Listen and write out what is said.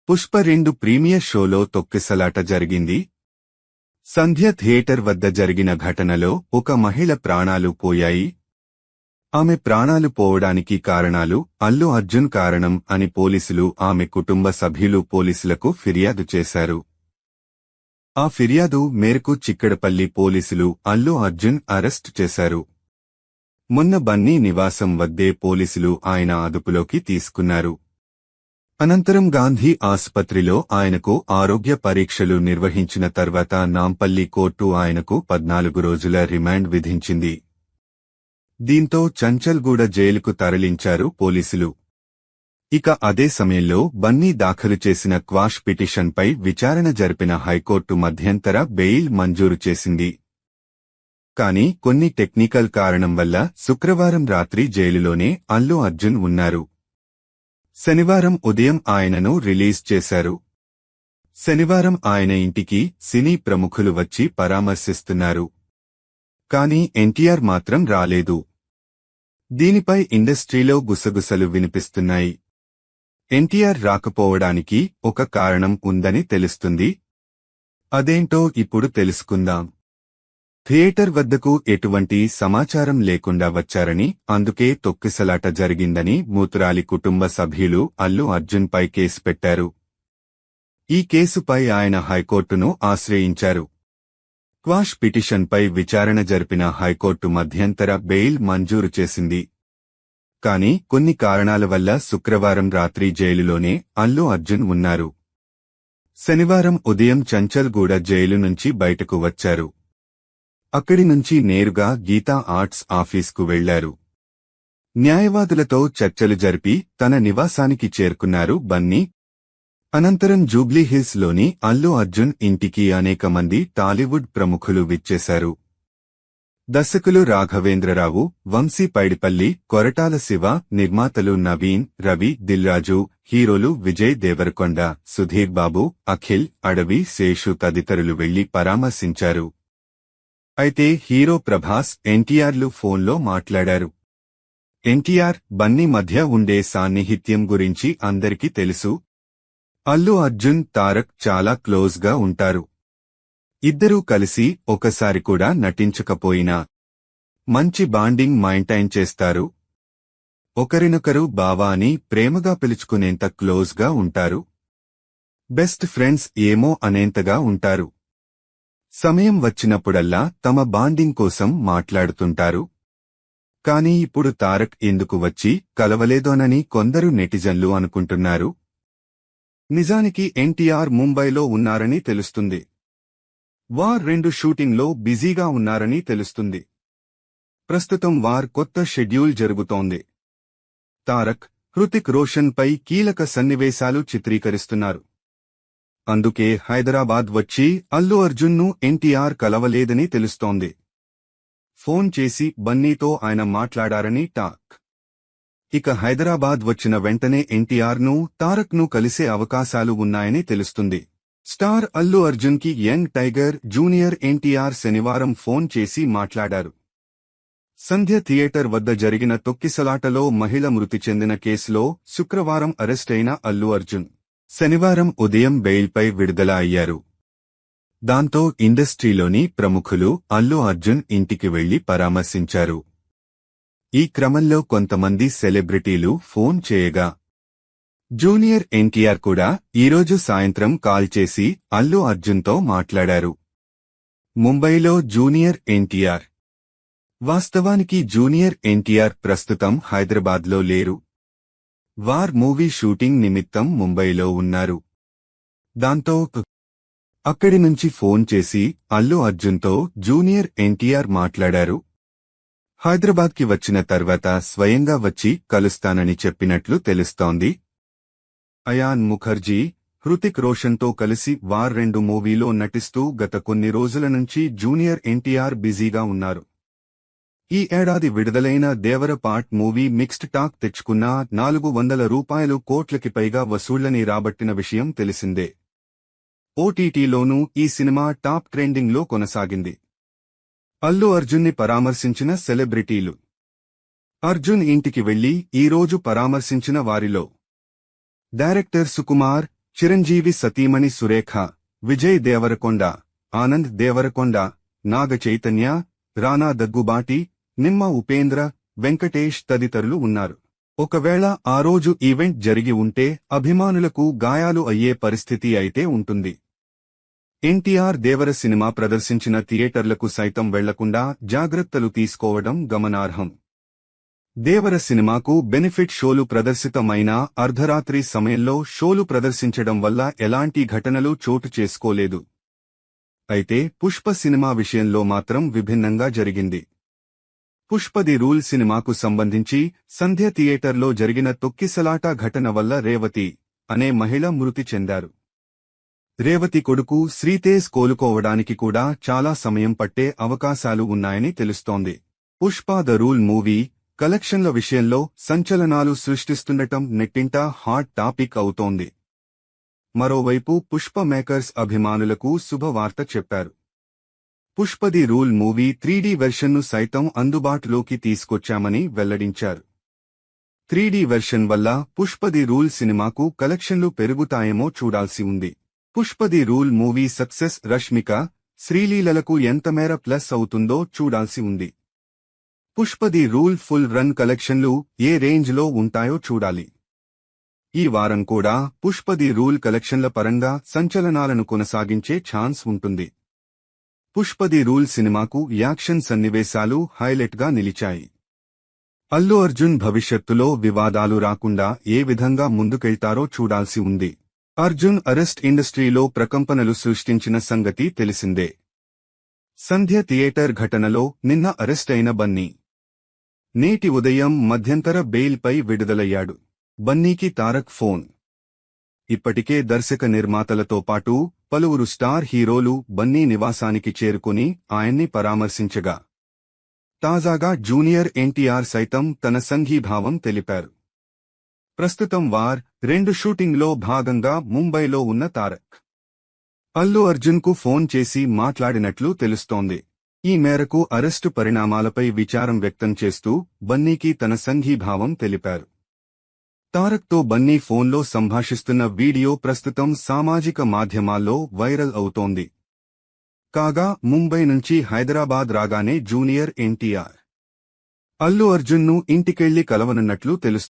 Pushpa 2 premier షోలో తొక్కిసలాట జరిగింది. సంధ్య థియేటర్ వద్ద జరిగిన ఘటనలో ఒక మహిళ ప్రాణాలు పోయాయి. ఆమె ప్రాణాలు పోవడానికి కారణాలు అల్లు అర్జున్ కారణం అని పోలీసులు ఆమె కుటుంబ సభ్యులు పోలీసులకు ఫిర్యాదు చేశారు. ఆ ఫిర్యాదు మేరకు చిక్కడపల్లి పోలీసులు అల్లు అర్జున్ అరెస్టు చేశారు. మొన్న బన్నీ నివాసం వద్దే పోలీసులు ఆయన అదుపులోకి తీసుకున్నారు. అనంతరం గాంధీ ఆసుపత్రిలో ఆయనకు ఆరోగ్య పరీక్షలు నిర్వహించిన తర్వాత నాంపల్లి కోర్టు ఆయనకు 14 రోజుల రిమాండ్ విధించింది. దీంతో చంచల్గూడ జైలుకు తరలించారు పోలీసులు. ఇక అదే సమయంలో బన్నీ దాఖలు చేసిన క్వాష్ పిటిషన్పై విచారణ జరిపిన హైకోర్టు మధ్యంతర బెయిల్ మంజూరు చేసింది. కానీ కొన్ని టెక్నికల్ కారణం వల్ల శుక్రవారం రాత్రి జైలులోనే అల్లు అర్జున్ ఉన్నారు. శనివారం ఉదయం ఆయనను రిలీజ్ చేశారు. శనివారం ఆయన ఇంటికి సినీ ప్రముఖులు వచ్చి పరామర్శిస్తున్నారు. కానీ ఎన్టీఆర్ మాత్రం రాలేదు. దీనిపై ఇండస్ట్రీలో గుసగుసలు వినిపిస్తున్నాయి. ఎన్టీఆర్ రాకపోవడానికి ఒక కారణం ఉందని తెలుస్తుంది. అదేంటో ఇప్పుడు తెలుసుకుందాం. థియేటర్ వద్దకు ఎటువంటి సమాచారం లేకుండా వచ్చారని, అందుకే తొక్కిసలాట జరిగిందని మూతురాలి కుటుంబ సభ్యులు అల్లు అర్జున్పై కేసు పెట్టారు. ఈ కేసుపై ఆయన హైకోర్టును ఆశ్రయించారు. క్వాష్ పిటిషన్పై విచారణ జరిపిన హైకోర్టు మధ్యంతర బెయిల్ మంజూరు చేసింది. కానీ కొన్ని కారణాల వల్ల శుక్రవారం రాత్రి జైలులోనే అల్లు అర్జున్ ఉన్నారు. శనివారం ఉదయం చంచల్గూడ జైలు నుంచి బయటకు వచ్చారు. అక్కడి నుంచి నేరుగా గీతా ఆర్ట్స్ ఆఫీస్కు వెళ్లారు. న్యాయవాదులతో చర్చలు జరిపి తన నివాసానికి చేరుకున్నారు బన్నీ. అనంతరం జూబ్లీహిల్స్ లోని అల్లు అర్జున్ ఇంటికి అనేక మంది టాలీవుడ్ ప్రముఖులు విచ్చేశారు. దర్శకులు రాఘవేంద్రరావు, వంశీ పైడిపల్లి, కొరటాల శివ, నిర్మాతలు నవీన్, రవి, దిల్రాజు, హీరోలు విజయ్ దేవరకొండ, సుధీర్ బాబు, అఖిల్, అడవి, శేషు తదితరులు వెళ్లి పరామర్శించారు. అయితే హీరో ప్రభాస్, ఎన్టీఆర్లు ఫోన్లో మాట్లాడారు. ఎన్టీఆర్, బన్నీ మధ్య ఉండే సాన్నిహిత్యం గురించి అందరికీ తెలుసు. అల్లు అర్జున్, తారక్ చాలా క్లోజ్గా ఉంటారు. ఇద్దరూ కలిసి ఒకసారి కూడా నటించకపోయినా మంచి బాండింగ్ మెయింటైన్ చేస్తారు. ఒకరినొకరు బావా అని ప్రేమగా పిలుచుకునేంత క్లోజ్గా ఉంటారు. బెస్ట్ ఫ్రెండ్స్ ఏమో అనేంతగా ఉంటారు. సమయం వచ్చినప్పుడల్లా తమ బాండింగ్ కోసం మాట్లాడుతుంటారు. కానీ ఇప్పుడు తారక్ ఎందుకు వచ్చి కలవలేదోనని కొందరు నెటిజన్లు అనుకుంటున్నారు. నిజానికి ఎన్టీఆర్ ముంబైలో ఉన్నారని తెలుస్తుంది. వార్ 2 షూటింగ్లో బిజీగా ఉన్నారని తెలుస్తుంది. ప్రస్తుతం వార్ కొత్త షెడ్యూల్ జరుగుతోంది. తారక్, హృతిక్ రోషన్ పై కీలక సన్నివేశాలు చిత్రీకరిస్తున్నారు. అందుకే హైదరాబాద్ వచ్చి అల్లు అర్జున్ను ఎన్టీఆర్ కలవలేదని తెలుస్తోంది. ఫోన్ చేసి బన్నీతో ఆయన మాట్లాడారని టాక్. ఇక హైదరాబాద్ వచ్చిన వెంటనే ఎన్టీఆర్ను, తారక్ను కలిసే అవకాశాలు ఉన్నాయని తెలుస్తుంది. స్టార్ అల్లు అర్జున్కి యంగ్ టైగర్ జూనియర్ ఎన్టీఆర్ శనివారం ఫోన్ చేసి మాట్లాడారు. సంధ్య థియేటర్ వద్ద జరిగిన తొక్కిసలాటలో మహిళ మృతి చెందిన కేసులో శుక్రవారం అరెస్టైన అల్లు అర్జున్ శనివారం ఉదయం బెయిల్పై విడుదల అయ్యారు. దాంతో ఇండస్ట్రీలోని ప్రముఖులు అల్లు అర్జున్ ఇంటికి వెళ్లి పరామర్శించారు. ఈ క్రమంలో కొంతమంది సెలబ్రిటీలు ఫోన్ చేయగా జూనియర్ ఎన్టీఆర్ కూడా ఈరోజు సాయంత్రం కాల్ చేసి అల్లు అర్జున్తో మాట్లాడారు. ముంబైలో జూనియర్ ఎన్టీఆర్. వాస్తవానికి జూనియర్ ఎన్టీఆర్ ప్రస్తుతం హైదరాబాద్లో లేరు. వార్ మూవీ షూటింగ్ నిమిత్తం ముంబైలో ఉన్నారు. దాంతో అక్కడి నుంచి ఫోన్ చేసి అల్లు అర్జున్తో జూనియర్ ఎన్టీఆర్ మాట్లాడారు. హైదరాబాద్కి వచ్చిన తర్వాత స్వయంగా వచ్చి కలుస్తానని చెప్పినట్లు తెలుస్తోంది. అయాన్ ముఖర్జీ, హృతిక్ రోషన్తో కలిసి వార్ 2 మూవీలో నటిస్తూ గత కొన్ని రోజుల నుంచి జూనియర్ ఎన్టీఆర్ బిజీగా ఉన్నారు. ఈ ఏడాది విడుదలైన దేవర పార్ట్ మూవీ మిక్స్డ్ టాక్ తెచ్చుకున్నా 400 కోట్లకి పైగా వసూళ్లని రాబట్టిన విషయం తెలిసిందే. ఓటీటీలోనూ ఈ సినిమా టాప్ ట్రెండింగ్లో కొనసాగింది. అల్లు అర్జున్ని పరామర్శించిన సెలబ్రిటీలు. అర్జున్ ఇంటికి వెళ్లి ఈరోజు పరామర్శించిన వారిలో డైరెక్టర్ సుకుమార్, చిరంజీవి సతీమణి సురేఖ, విజయ్ దేవరకొండ, ఆనంద్ దేవరకొండ, నాగ చైతన్య, రానా దగ్గుబాటి, నిమ్మ ఉపేంద్ర, వెంకటేష్ తదితరులు ఉన్నారు. ఒకవేళ ఆ రోజు ఈవెంట్ జరిగి ఉంటే అభిమానులకు గాయాలు అయ్యే పరిస్థితి అయితే ఉంటుంది. ఎన్టీఆర్ దేవర సినిమా ప్రదర్శించిన థియేటర్లకు సైతం వెళ్లకుండా జాగ్రత్తలు తీసుకోవడం గమనార్హం. దేవర సినిమాకు బెనిఫిట్ షోలు ప్రదర్శితమైనా అర్ధరాత్రి సమయంలో షోలు ప్రదర్శించడం వల్ల ఎలాంటి ఘటనలు చోటు చేసుకోలేదు. అయితే పుష్ప సినిమా విషయంలో మాత్రం విభిన్నంగా జరిగింది. పుష్పది రూల్ సినిమాకు సంబంధించి సంధ్య థియేటర్లో జరిగిన తొక్కిసలాట ఘటన వల్ల రేవతి అనే మహిళ మృతి చెందారు. రేవతి కొడుకు శ్రీతేజ్ కోలుకోవడానికి కూడా చాలా సమయం పట్టే అవకాశాలు ఉన్నాయని తెలుస్తోంది. పుష్ప ద రూల్ మూవీ కలెక్షన్ల విషయంలో సంచలనాలు సృష్టిస్తుండటం నెట్టింట హాట్ టాపిక్ అవుతోంది. మరోవైపు పుష్ప మేకర్స్ అభిమానులకు శుభవార్త చెప్పారు. పుష్పది రూల్ మూవీ 3D వెర్షన్ను సైతం అందుబాటులోకి తీసుకొచ్చామని వెల్లడించారు. 3D వెర్షన్ వల్ల పుష్పది రూల్ సినిమాకు కలెక్షన్లు పెరుగుతాయేమో చూడాల్సి ఉంది. పుష్పది రూల్ మూవీ సక్సెస్ రష్మిక, శ్రీలీలలకు ఎంతమేర ప్లస్ అవుతుందో చూడాల్సి ఉంది. పుష్పది రూల్ ఫుల్ రన్ కలెక్షన్లు ఏ రేంజ్లో ఉంటాయో చూడాలి. ఈ వారం కూడా పుష్పది రూల్ కలెక్షన్ల పరంగా సంచలనాలను కొనసాగించే ఛాన్స్ ఉంటుంది. పుష్పది రూల్ సినిమాకు యాక్షన్ సన్నివేశాలు హైలైట్గా నిలిచాయి. అల్లు అర్జున్ భవిష్యత్తులో వివాదాలు రాకుండా ఏ విధంగా ముందుకెళ్తారో చూడాల్సి ఉంది. అర్జున్ అరెస్ట్ ఇండస్ట్రీలో ప్రకంపనలు సృష్టించిన సంగతి తెలిసిందే. సంధ్య థియేటర్ ఘటనలో నిన్న అరెస్టైన బన్నీ నేటి ఉదయం మధ్యంతర బెయిల్పై విడుదలయ్యాడు. బన్నీకి తారక్ ఫోన్. ఇప్పటికే దర్శక నిర్మాతలతో పాటు పలువురు స్టార్ హీరోలు బన్నీ నివాసానికి చేరుకుని ఆయన్ని పరామర్శించగా తాజాగా జూనియర్ ఎన్టీఆర్ సైతం తన సంఘీభావం తెలిపారు. ప్రస్తుతం వార్ 2 షూటింగ్లో భాగంగా ముంబైలో ఉన్న తారక్ అల్లు అర్జున్కు ఫోన్ చేసి మాట్లాడినట్లు తెలుస్తోంది. ఈ మేరకు అరెస్టు పరిణామాలపై విచారం వ్యక్తం చేస్తూ బన్నీకి తన సంఘీభావం తెలిపారు. తారక్తో బన్నీ ఫోన్లో సంభాషిస్తున్న వీడియో ప్రస్తుతం సామాజిక మాధ్యమాల్లో వైరల్ అవుతోంది. కాగా ముంబై నుంచి హైదరాబాద్ రాగానే జూనియర్ ఎన్టీఆర్ అల్లు అర్జున్ను ఇంటికెళ్లి కలవనున్నట్లు తెలుస్తోంది.